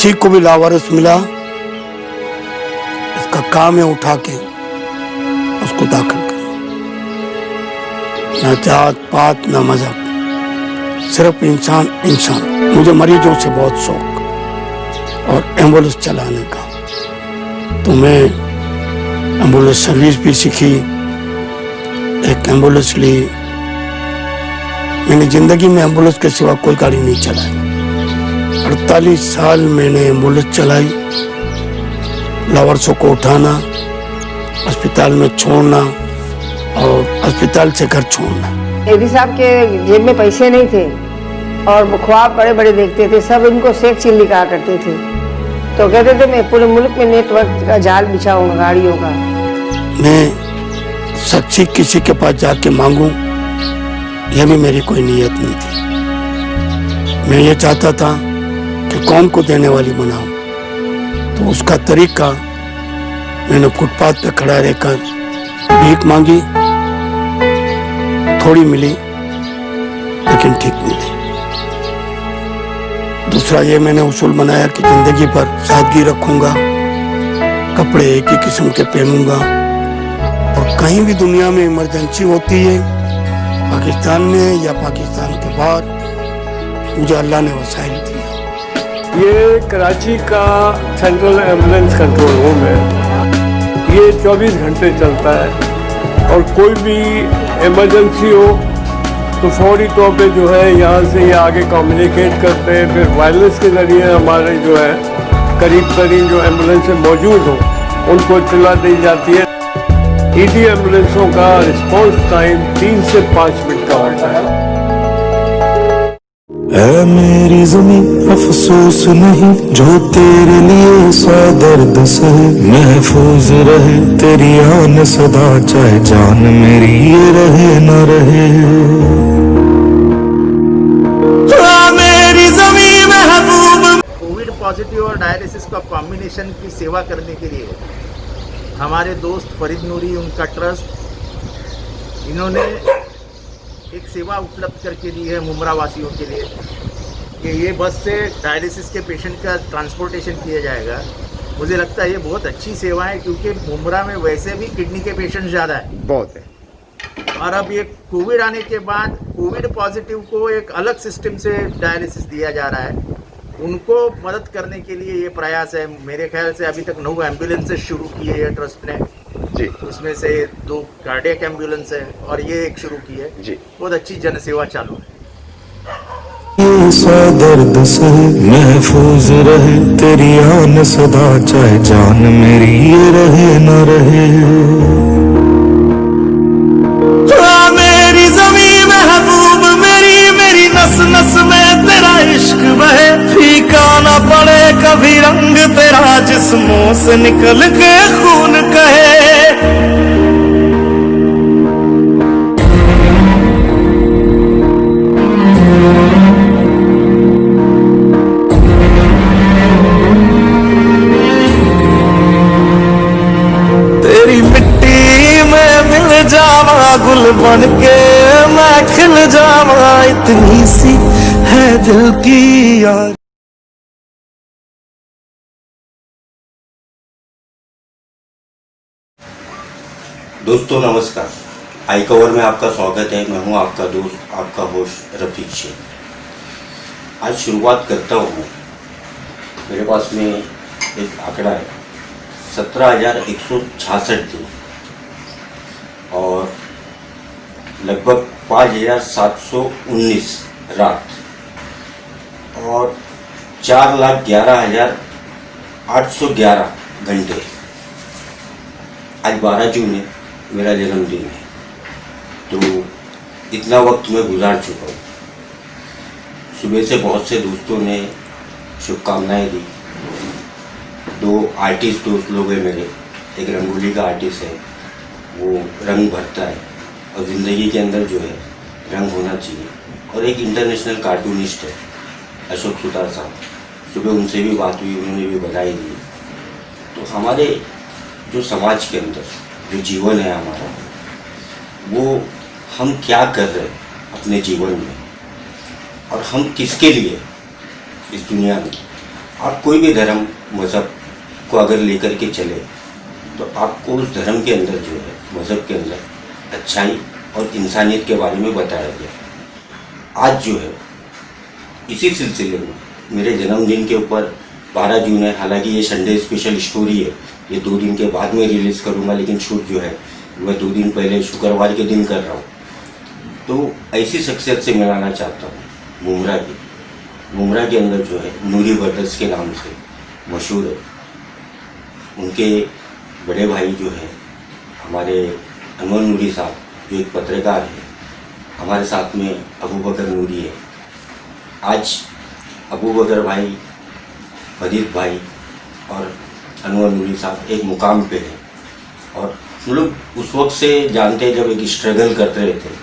किसी को भी लावारिस मिला, इसका काम है उठा के उसको दाखिल करना। ना जात पात ना मजहब, सिर्फ इंसान इंसान। मुझे मरीजों से बहुत शौक और एम्बुलेंस चलाने का, तो मैं एम्बुलेंस सर्विस भी सीखी, एक एम्बुलेंस ली। मैंने जिंदगी में एम्बुलेंस के सिवा कोई गाड़ी नहीं चलाई। 48 साल मैंने एम्बुलेंस चलाई। लावारिसों को उठाना, अस्पताल में छोड़ना और अस्पताल से घर छोड़ना। एडी साहब के जेब में पैसे नहीं थे और ख्वाब बड़े बड़े देखते थे, सब इनको शेख चिल्ली कहा करते थे। तो कहते थे मैं पूरे मुल्क में नेटवर्क का जाल बिछाऊंगा गाड़ियों का। मैं सच्ची किसी के पास जाके मांगूं, यह भी मेरी कोई नीयत नहीं थी। मैं ये चाहता था कि कौम को देने वाली बनाऊं, तो उसका तरीका मैंने फुटपाथ पे खड़ा रहकर भीख मांगी। थोड़ी मिली लेकिन ठीक मिली। दूसरा ये मैंने उसूल बनाया कि जिंदगी भर सादगी रखूंगा, कपड़े एक ही किस्म के पहनूंगा, और कहीं भी दुनिया में इमरजेंसी होती है, पाकिस्तान में या पाकिस्तान के बाहर, मुझे अल्लाह ने वसाइल दिया। ये कराची का सेंट्रल एम्बुलेंस कंट्रोल रूम है। ये 24 घंटे चलता है और कोई भी इमरजेंसी हो तो फौरी तौर पे जो है यहाँ से ये आगे कम्युनिकेट करते हैं। फिर वायरलेस के ज़रिए हमारे जो है करीब करीब जो एम्बुलेंसें मौजूद हो उनको इत्तला दी जाती है। ईडी एम्बुलेंसों का रिस्पॉन्स टाइम 3 से 5 मिनट का होता है। है मेरी ज़मीं अफसोस नहीं, जो तेरे लिए सौ दर्द सहे, महफूज रहे तेरी आन सदा, चाहे जान मेरी ये रहे न रहे। मेरी ज़मीं महबूब। कोविड पॉजिटिव और डायलिसिस का कॉम्बिनेशन की सेवा करने के लिए हमारे दोस्त फरीद नूरी, उनका ट्रस्ट, इन्होंने एक सेवा उपलब्ध करके दी है मुमरा वासियों के लिए कि ये बस से डायलिसिस के पेशेंट का ट्रांसपोर्टेशन किया जाएगा। मुझे लगता है ये बहुत अच्छी सेवा है, क्योंकि मुमरा में वैसे भी किडनी के पेशेंट ज़्यादा है, बहुत है। और अब ये कोविड आने के बाद कोविड पॉजिटिव को एक अलग सिस्टम से डायलिसिस दिया जा रहा है। उनको मदद करने के लिए ये प्रयास है। मेरे ख्याल से अभी तक 9 एम्बुलेंसेज शुरू की है ट्रस्ट ने जी, उसमें से 2 कार्डियक एम्बुलेंस है और ये एक शुरू की है जी। बहुत अच्छी जनसेवा चालू है। सौ दर्द सहे, महफूज रहे तेरी आन सदा, चाहे जान मेरी ये रहे न रहे। मेरी ज़मीं महबूब मेरी, मेरी नस नस में तेरा इश्क बहे, फीका न पड़े कभी रंग तेरा, जिस्मों से निकल के खून कहे। गुल बन के मैं खिल जावा, इतनी सी है दिल की यार। दोस्तों नमस्कार, आई कवर में आपका स्वागत है। मैं हूं आपका दोस्त, आपका होस्ट रफीक शेख। आज शुरुआत करता हूं। मेरे पास में एक आंकड़ा है 17,166 दिन और लगभग 5,719 रात और 4,11,811 घंटे। आज 12 जून है, मेरा जन्मदिन है, तो इतना वक्त मैं गुजार चुका हूँ। सुबह से बहुत से दोस्तों ने शुभकामनाएं दी। 2 आर्टिस्ट दोस्त लोग हैं मेरे। एक रंगोली का आर्टिस्ट है, वो रंग भरता है और ज़िंदगी के अंदर जो है रंग होना चाहिए। और एक इंटरनेशनल कार्टूनिस्ट है अशोक सुतार साहब, सुबह उनसे भी बात हुई, उन्होंने भी बधाई दी। तो हमारे जो समाज के अंदर जो जीवन है हमारा, वो हम क्या कर रहे हैं अपने जीवन में और हम किसके लिए इस दुनिया में, आप कोई भी धर्म मज़हब को अगर लेकर के चले तो आपको उस धर्म के अंदर जो है, मज़हब के अंदर अच्छाई और इंसानियत के बारे में बताया गया। आज जो है इसी सिलसिले में मेरे जन्मदिन के ऊपर 12 जून है, हालांकि ये संडे स्पेशल स्टोरी है, ये 2 दिन के बाद में रिलीज़ करूँगा, लेकिन शूट जो है मैं 2 दिन पहले शुक्रवार के दिन कर रहा हूँ। तो ऐसी शख्सियत से मिलाना चाहता हूँ मुमरा के अंदर जो है नूरी ब्रदर्स के नाम से मशहूर है। उनके बड़े भाई जो है हमारे अनवर नूरी साहब, जो एक पत्रकार है, हमारे साथ में अबू बकर नूरी है। आज अबू बकर भाई, फरीद भाई और अनवर नूरी साहब एक मुकाम पे है। और हम लोग उस वक्त से जानते हैं जब एक स्ट्रगल करते रहे थे।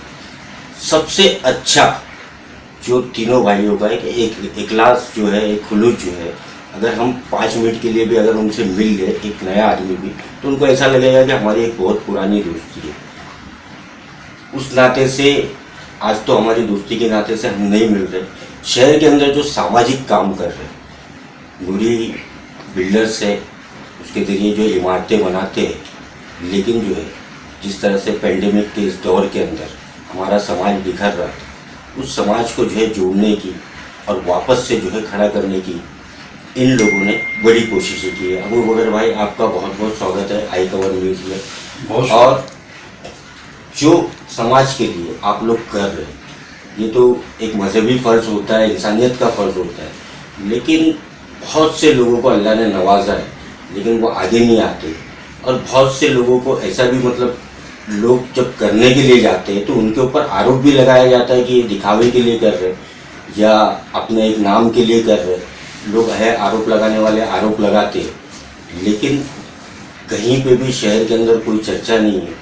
सबसे अच्छा जो तीनों भाइयों का है, एक इखलास जो है, एक खुलूस जो है, अगर हम 5 मिनट के लिए भी अगर उनसे मिल ले, एक नया आदमी भी, तो उनको ऐसा लगेगा कि हमारी एक बहुत पुरानी दोस्ती है। उस नाते से आज तो हमारी दोस्ती के नाते से हम नहीं मिल रहे। शहर के अंदर जो सामाजिक काम कर रहे हैं, नूरी बिल्डर्स है, उसके ज़रिए जो इमारतें बनाते हैं, लेकिन जो है जिस तरह से पेंडेमिक के इस दौर के अंदर हमारा समाज बिखर रहा था, उस समाज को जो है जोड़ने की और वापस से जो है खड़ा करने की इन लोगों ने बड़ी कोशिशें की है। अबू बकर भाई, आपका बहुत बहुत स्वागत है आई कवर न्यूज़ में। और जो समाज के लिए आप लोग कर रहे हैं, ये तो एक मजहबी फ़र्ज़ होता है, इंसानियत का फ़र्ज़ होता है, लेकिन बहुत से लोगों को अल्लाह ने नवाजा है, लेकिन वो आगे नहीं आते। और बहुत से लोगों को ऐसा भी, मतलब लोग जब करने के लिए जाते हैं तो उनके ऊपर आरोप भी लगाया जाता है कि ये दिखावे के लिए कर रहे हैं या अपने एक नाम के लिए कर रहे हैं। लोग है आरोप लगाने वाले आरोप लगाते हैं, लेकिन कहीं पे भी शहर के अंदर कोई चर्चा नहीं है।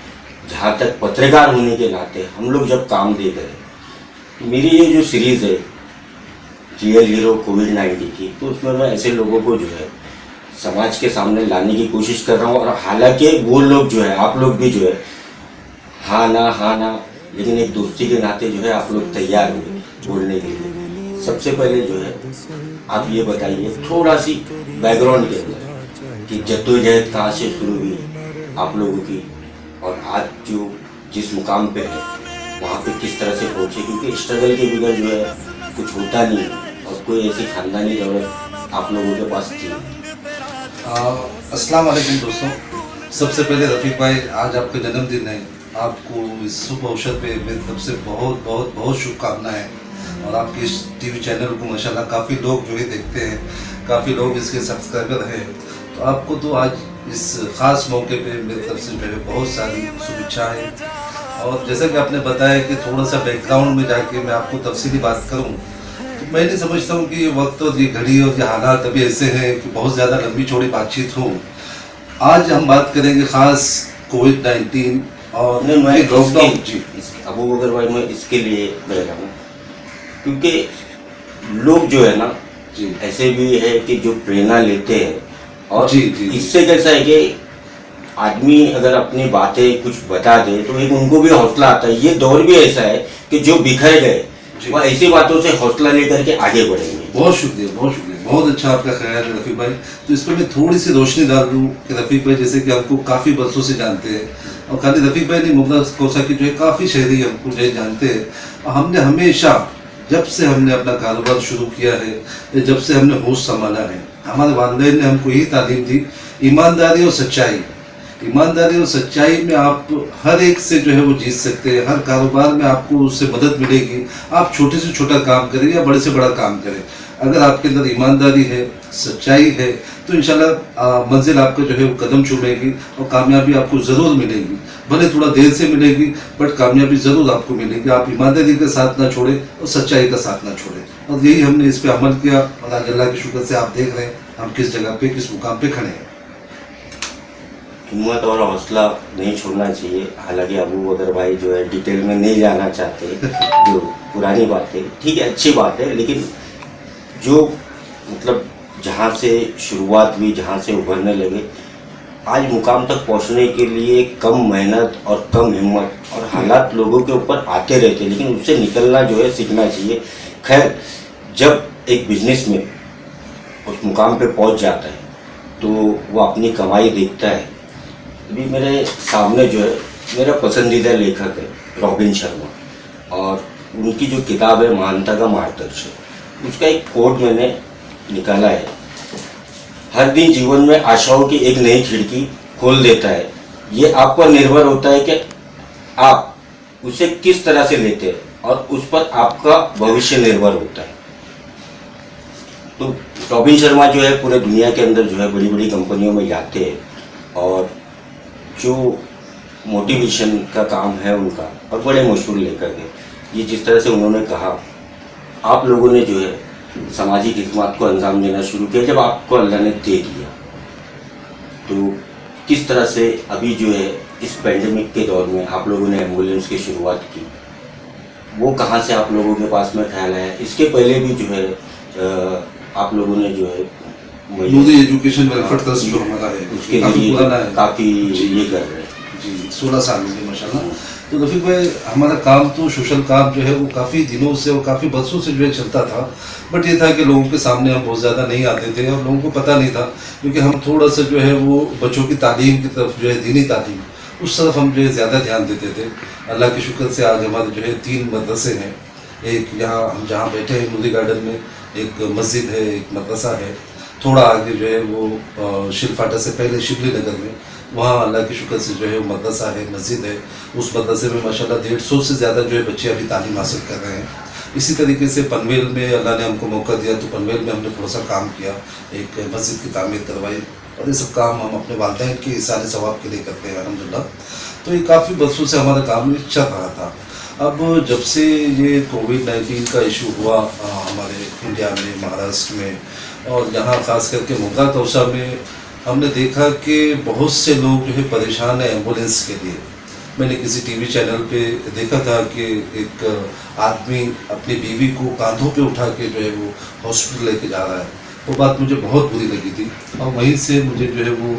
जहाँ तक पत्रकार होने के नाते हम लोग जब काम देख रहे हैं, मेरी ये जो सीरीज़ है रियल हीरो कोविड-19 की, तो उसमें मैं ऐसे लोगों को जो है समाज के सामने लाने की कोशिश कर रहा हूँ। और हालांकि वो लोग जो है, आप लोग भी जो है, हाँ ना, लेकिन एक दोस्ती के नाते जो है आप लोग तैयार हुए बोलने के लिए। सबसे पहले जो है आप ये बताइए थोड़ा सी बैकग्राउंड के अंदर कि जद्दोजहद कहाँ से शुरू हुई आप लोगों की, और आज जो जिस मुकाम पे है वहाँ पे किस तरह से पहुँचे, क्योंकि स्ट्रगल के बगैर जो है कुछ होता नहीं है और कोई ऐसी खानदानी दौलत आप लोगों के पास थी। अस्सलाम वालेकुम दोस्तों। सबसे पहले रफ़ीक भाई, आज आपका जन्मदिन है, आपको इस शुभ अवसर पे मेरी तरफ से बहुत बहुत बहुत शुभकामनाएं। और आपके इस टीवी चैनल को माशाल्लाह काफ़ी लोग जो है देखते हैं, काफ़ी लोग इसके सब्सक्राइबर हैं, तो आपको तो आज इस ख़ास मौके पे मेरी तरफ से जो है बहुत सारी शुभेच्छाएँ। और जैसा कि आपने बताया कि थोड़ा सा बैकग्राउंड में जाके मैं आपको तफसीली बात करूँ, तो मैं नहीं समझता हूँ कि ये वक्त और ये घड़ी और ये हालात अभी ऐसे हैं कि बहुत ज़्यादा लंबी चौड़ी बातचीत हो। आज हम बात करेंगे ख़ास कोविड-19 और लॉकडाउन। जी अबू बकर भाई, मैं इसके लिए कह रहा हूँ क्योंकि लोग जो है ना जी ऐसे भी है कि जो प्रेरणा लेते हैं, और जी, जी। इससे कैसा है कि आदमी अगर अपनी बातें कुछ बता दे तो एक उनको भी हौसला आता है। ये दौर भी ऐसा है कि जो बिखर गए वो ऐसी बातों से हौसला लेकर के आगे बढ़ेंगे। बहुत शुक्रिया, बहुत अच्छा आपका ख्याल है रफ़ीक भाई। तो इस पर मैं थोड़ी सी रोशनी डाल दूँ कि रफ़ीक भाई जैसे कि हमको काफ़ी बरसों से जानते हैं, और खाली रफ़ीक भाई नहीं, मुमरा कोसा की जो है काफ़ी शहरी हमको जो है जानते हैं। और हमने हमेशा, जब से हमने अपना कारोबार शुरू किया है, जब से हमने होश संभाला है, हमारे वालिदैन ने हमको यही तालीम दी, ईमानदारी और सच्चाई। ईमानदारी और सच्चाई में आप हर एक से जो है वो जीत सकते हैं। हर कारोबार में आपको उससे मदद मिलेगी। आप छोटे से छोटा काम करें या बड़े से बड़ा काम करें, अगर आपके अंदर ईमानदारी है, सच्चाई है, तो इंशाल्लाह मंजिल आपका जो है वो कदम चूमेगी और कामयाबी आपको ज़रूर मिलेगी। भले थोड़ा देर से मिलेगी, बट कामयाबी ज़रूर आपको मिलेगी। आप ईमानदारी का साथ ना छोड़ें और सच्चाई का साथ ना छोड़ें। और यही हमने इस पर अमल किया, और आज अल्लाह के शुक्र से आप देख रहे हैं हम किस जगह पे, किस मुकाम पे खड़े हैं। हिम्मत और हौसला नहीं छोड़ना चाहिए। हालांकि अबू बकर भाई जो है डिटेल में नहीं जाना चाहते, जो पुरानी बातें, ठीक है, अच्छी बात है, लेकिन जो मतलब जहाँ से शुरुआत हुई, जहाँ से उभरने लगे, आज मुकाम तक पहुँचने के लिए कम मेहनत और कम हिम्मत और हालात लोगों के ऊपर आते रहते, लेकिन उससे निकलना जो है सीखना चाहिए। खैर, जब एक बिजनेस में उस मुकाम पे पहुंच जाता है तो वो अपनी कमाई देखता है। अभी मेरे सामने जो है मेरा पसंदीदा लेखक है रॉबिन शर्मा, और उनकी जो किताब है महानता का मार्गदर्शन, उसका एक कोट मैंने निकाला है। हर दिन जीवन में आशाओं की एक नई खिड़की खोल देता है, ये आप पर निर्भर होता है कि आप उसे किस तरह से लेते हैं और उस पर आपका भविष्य निर्भर होता है। तो रॉबिन शर्मा जो है पूरे दुनिया के अंदर जो है बड़ी बड़ी कंपनियों में जाते हैं और जो मोटिवेशन का काम है उनका, और बड़े मशहूर लेखक है। ये जिस तरह से उन्होंने कहा, आप लोगों ने जो है सामाजिक खिदमत को अंजाम देना शुरू किया जब आपको अल्लाह ने दे दिया, तो किस तरह से अभी जो है इस पेंडेमिक के दौर में आप लोगों ने एम्बुलेंस की शुरुआत की, वो कहाँ से आप लोगों के पास में ख्याल आया? इसके पहले भी जो है आप लोगों ने जो है मोदी एजुकेशन वेलफेयर ट्रस्ट जो हमारा है उसके काफी लिए पुराना है, काफ़ी ये कर रहे हैं जी 16 साल हो गए माशाल्लाह। तो रफीक भाई हमारा काम तो सोशल काम जो है वो काफ़ी दिनों से और काफ़ी बरसों से जो है चलता था, बट ये था कि लोगों के सामने हम बहुत ज़्यादा नहीं आते थे और लोगों को पता नहीं था, क्योंकि हम थोड़ा सा जो है वो बच्चों की तालीम की तरफ जो है दीनी तालीम उस तरफ हम जो है ज़्यादा ध्यान देते थे। अल्लाह के शुक्र से आज हमारे जो है 3 मदरसे हैं, एक यहाँ हम जहाँ बैठे हैं मोदी गार्डन में, एक मस्जिद है, एक मदरसा है, थोड़ा आगे जो है वो शिलफाटा से पहले शिबली नगर में, वहाँ अल्लाह के शुक्र से जो है वो मदरसा है, मस्जिद है। उस मदरसे में माशाल्लाह 150 से ज़्यादा जो है बच्चे अभी तालीम हासिल कर रहे हैं। इसी तरीके से पनवेल में अल्लाह ने हमको मौका दिया तो पनवेल में हमने थोड़ा सा काम किया, एक मस्जिद की तामीर करवाई, और ये सब काम हम अपने वालिदैन के इसारे सवाब के लिए करते हैं अल्हम्दुलिल्लाह। तो ये काफ़ी बरसों से हमारा काम चल रहा था। अब जब से ये कोविड-19 का इशू हुआ हमारे इंडिया में, महाराष्ट्र में और यहाँ ख़ास करके मुंगा तोसा में, हमने देखा कि बहुत से लोग जो है परेशान हैं एम्बुलेंस के लिए। मैंने किसी टीवी चैनल पे देखा था कि एक आदमी अपनी बीवी को कांधों पे उठा के जो है वो हॉस्पिटल लेके जा रहा है। वो बात मुझे बहुत बुरी लगी थी और वहीं से मुझे जो है वो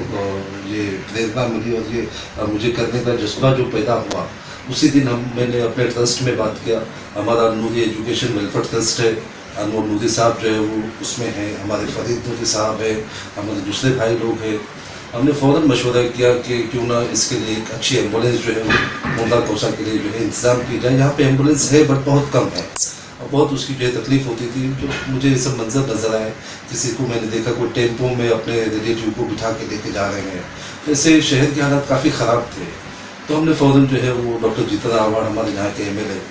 ये प्रेरणा मिली और ये मुझे करने का जज्बा जो पैदा हुआ। उसी दिन मैंने अपने ट्रस्ट में बात किया। हमारा नूरी एजुकेशन वेलफेयर ट्रस्ट है, अनवर नूरी साहब जो है वो उसमें है, हमारे फरीद नूरी साहब है, हमारे दूसरे भाई लोग हैं। हमने फ़ौरन मशवरा किया कि क्यों ना इसके लिए एक अच्छी एम्बुलेंस जो है वो मुंगा कोसा के लिए जो है इंतज़ाम की जाए। यहाँ पे एम्बुलेंस है बट बहुत कम है और बहुत उसकी जो है तकलीफ़ होती थी। जो मुझे ये सब मंजर नज़र आए, किसी को मैंने देखा कोई टेम्पो में अपने रिलेटिव को बिठा के लेके जा रहे हैं, ऐसे शहर के हालात काफ़ी ख़राब थे। तो हमने फ़ौरन जो है वो डॉक्टर जीतन आवाड़ हमारे यहाँ के MLA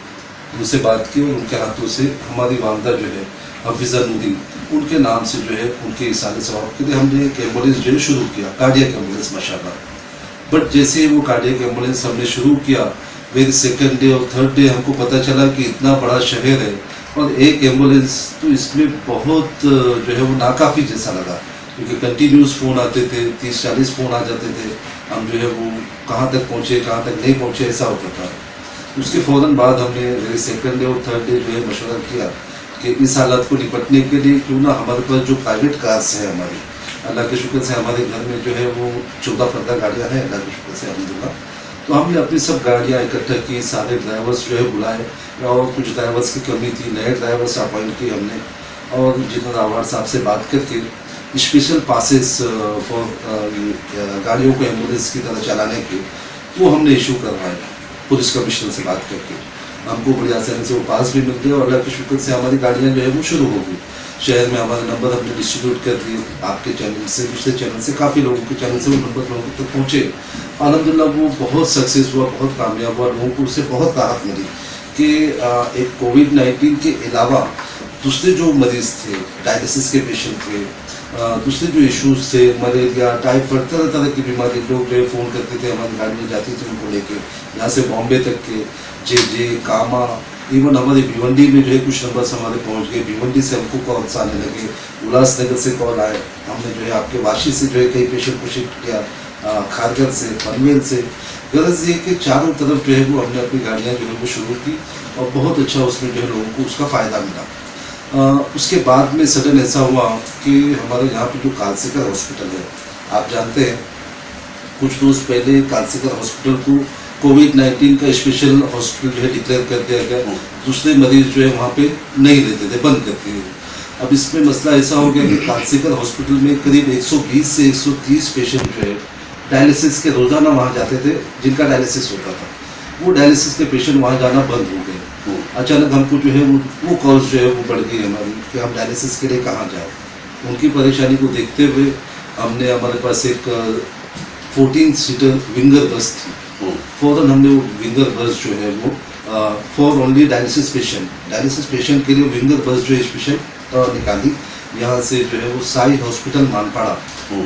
उनसे बात की और उनके हाथों से हमारी वालदा जो है हफीज़ा नूरी, उनके नाम से जो है उनके इसारे सवाब के लिए हमने एक एम्बुलेंस जो है शुरू किया, कार्डियक एम्बुलेंस माशाल्लाह। बट जैसे ही वो कार्डियक एम्बुलेंस हमने शुरू किया, वेरी सेकंड डे और थर्ड डे हमको पता चला कि इतना बड़ा शहर है और एक एम्बुलेंस, तो इसमें बहुत जो है वो नाकाफ़ी जैसा लगा, क्योंकि कंटिन्यूस फ़ोन आते थे, 30-40 फ़ोन आ जाते थे। हम जो है वो कहाँ तक पहुँचे कहाँ तक नहीं पहुँचे ऐसा होता था। उसके फ़ौरन बाद हमने वेरी सेकंड डे और थर्ड डे जो है मशवरा किया कि इस हालत को निपटने के लिए क्यों ना हमारे पास जो प्राइवेट कार्स है हमारी, अल्लाह के शुक्र से हमारे घर में जो है वो 14-15 गाड़ियाँ हैं अल्लाह के शुक्र से अल्हम्दुलिल्लाह। तो हमने अपनी सब गाड़ियाँ इकट्ठा की, सारे ड्राइवर्स जो है बुलाए और कुछ ड्राइवर्स की कमी थी, नए ड्राइवर्स अपॉइंट किए हमने और जितना आवाड़ साहब से बात करके स्पेशल पासेस फॉर गाड़ियों को एम्बुलेंस की तरह चलाने के वो हमने इशू करवाए पुलिस कमिश्नर से बात करके। हमको बड़ी आसानी से वो पास भी मिल गया और अल्लाह के शुक्र से हमारी गाड़ियाँ जो है वो शुरू हो गई। शहर में हमारे नंबर हमने डिस्ट्रीब्यूट कर दिए, आपके चैनल से, दूसरे चैनल से, काफ़ी लोगों के चैनल से वो नंबर लोगों तक पहुँचे। अल्हम्दुलिल्लाह वो बहुत सक्सेस हुआ, बहुत कामयाब हुआ, लोगों को उससे बहुत राहत मिली कि एक कोविड-19 के अलावा दूसरे जो मरीज़ थे, डायलिसिस के पेशेंट थे, दूसरे जो इश्यूज थे, मलेरिया, टाइफाइड, तरह तरह की बीमारी, लोग जो है फ़ोन करते थे, हमारी गाड़ी में जाती थी उनको लेके, यहाँ से बॉम्बे तक के, जे कामा, इवन हमारे भिवंडी में जो है कुछ नंबर्स हमारे पहुँच गए। भिवंडी से हमको कॉल्स आने लगे, उल्लासनगर से कॉल आए, हमने जो है आपके वाशी से जो है कई पेशेंट को शिफ्ट किया, खारगर से, पनवेल से। गरज ये कि चारों तरफ जो है वो हमने अपनी गाड़ियाँ जो है वो शुरू की और बहुत अच्छा उसमें जो है लोगों को उसका फ़ायदा मिला। उसके बाद में सडन ऐसा हुआ कि हमारे यहाँ पे जो कालसेकर हॉस्पिटल है, आप जानते हैं कुछ रोज़ पहले कालसेकर हॉस्पिटल को कोविड-19 का स्पेशल हॉस्पिटल जो है डिक्लेयर कर दिया गया। दूसरे मरीज जो है वहाँ पे नहीं लेते थे, बंद कर दिए। अब इसमें मसला ऐसा हो गया कि कांसीकर हॉस्पिटल में करीब 120 से 130 पेशेंट जो है डायलिसिस के रोजाना वहाँ जाते थे, जिनका डायलिसिस होता था। वो डायलिसिस के पेशेंट वहाँ जाना बंद हो गए। अचानक हमको जो है वो कॉल्स जो है वो बढ़ गई हमारी कि हम डायलिसिस के लिए कहाँ जाए। उनकी परेशानी को देखते हुए हमने, हमारे पास एक 14 सीटर विंगर बस थी, फौरन हमने वो विंगर बस जो है वो फॉर ओनली डायलिसिस पेशेंट के लिए विंगर बस जो है स्पेशल निकाली। यहाँ से जो है वो साई हॉस्पिटल मानपाड़ा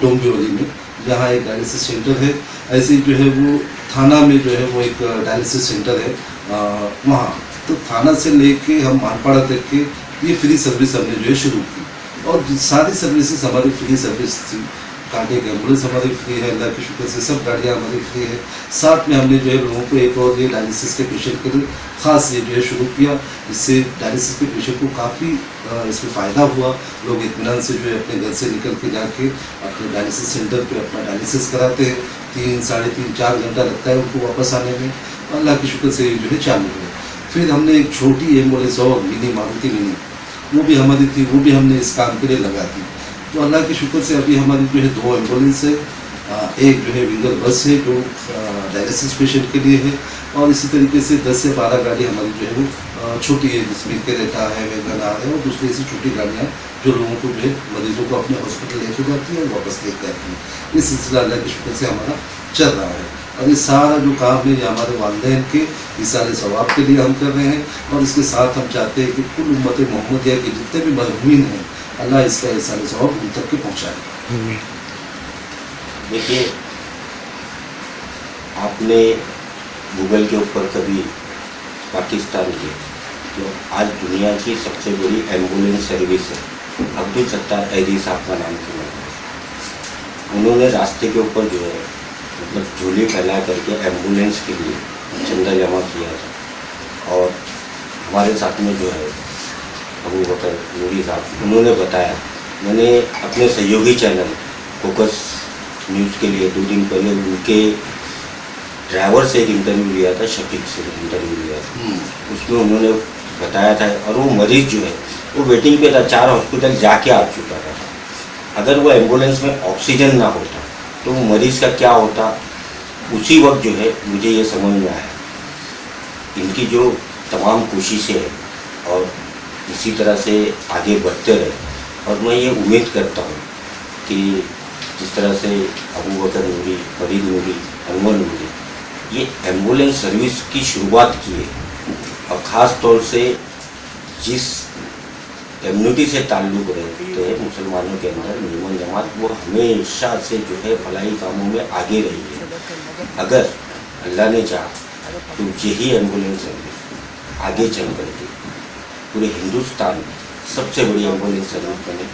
डोंबिवली में, यहाँ एक डायलिसिस सेंटर है। ऐसे ही जो है वो थाना में जो है वो एक डायलिसिस सेंटर है वहाँ। तो थाना से लेके हम मानपाड़ा तक के ये फ्री सर्विस हमने जो है शुरू की, और सारी सर्विसेज हमारी फ्री सर्विस थी। कार्डियक एम्बुलेंस हमारी फ्री है, अल्लाह के शुक्र से सब गाड़ियाँ हमारी फ्री है। साथ में हमने जो है लोगों को एक और ये डायलिसिस के पेशेंट के लिए खास ये जो है शुरू किया। इससे डायलिसिस के पेशेंट को काफ़ी इसमें फ़ायदा हुआ। लोग इत्मीनान से जो है अपने घर से निकल के जाके अपने डायलिसिस सेंटर पे अपना डायलिसिस कराते हैं। 3, साढ़े 3, 4 घंटा लगता है उनको वापस आने में। अल्लाह के शुक्र से ये जो है चालू है। फिर हमने एक छोटी एम्बुलेंस और मिनी, मारुति मिनी, वो भी हमारी थी, वो भी हमने इस काम के लिए लगा दी। तो अल्लाह के शुक्र से अभी हमारी जो है 2 एम्बुलेंस है, एक जो है विंगर बस है जो डायलिसिस पेशेंट के लिए है, और इसी तरीके से 10 से 12 गाड़ी हमारी जो है वो छोटी है, जिसमें केरेटा है, वैगनार है, और दूसरी ऐसी छोटी गाड़ियाँ जो लोगों को जो है मरीजों को अपने हॉस्पिटल लेके जाती है और वापस लेके आती है। इस सिलसिला अल्लाह के शुक्र से हमारा चल रहा है। और ये सारा जो काम है ये हमारे वालिदैन के इसाले सवाब के लिए हम कर रहे हैं, और इसके साथ हम चाहते हैं कि कुल उम्मत मोहम्मदिया के जितने भी मरहूमीन हैं, अल्लाह इसका इसाले सवाब उन तक के पहुँचाए। देखिए, आपने गूगल के ऊपर कभी पाकिस्तान की जो आज दुनिया की सबसे बड़ी एम्बुलेंस सर्विस है, अब्दुल सत्तार ऐदी साहब का नाम सुना है। उन्होंने रास्ते के ऊपर जो है मतलब झोली फैला करके एम्बुलेंस के लिए चंदा जमा किया था। और हमारे साथ में जो है अबू बकर नूरी साहब, उन्होंने बताया, मैंने अपने सहयोगी चैनल फोकस न्यूज़ के लिए 2 दिन पहले उनके ड्राइवर से एक इंटरव्यू लिया था, शफीक से इंटरव्यू लिया था। उसमें उन्होंने बताया था, और वो मरीज़ जो है वो वेटिंग पे था, 4 हॉस्पिटल जाके आ चुका था। अगर वो एम्बुलेंस में ऑक्सीजन ना होता तो वो मरीज़ का क्या होता, उसी वक्त जो है मुझे ये समझ में आया। इनकी जो तमाम कोशिशें हैं और इसी तरह से आगे बढ़ते रहे, और मैं ये उम्मीद करता हूँ कि जिस तरह से अबू बकर नूरी, फरीद नूरी, अनवर नूरी ये एम्बुलेंस सर्विस की शुरुआत की है, और ख़ास तौर से जिस कम्युनिटी से ताल्लुक़ रहते हैं मुसलमानों के अंदर मुसलमान जमात, वो हमेशा से जो है भलाई कामों में आगे रही है। अगर अल्लाह ने चाहा तो यही एम्बुलेंस सर्विस आगे चल करके पूरे हिंदुस्तान में सबसे बड़ी एम्बुलेंस सर्विस बने,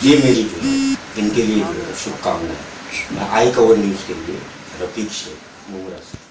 ये मेरी जो है इनके लिए जो है शुभकामनाएं। मैं आई कवर न्यूज़ के लिए रफीक शेख मुमरा से।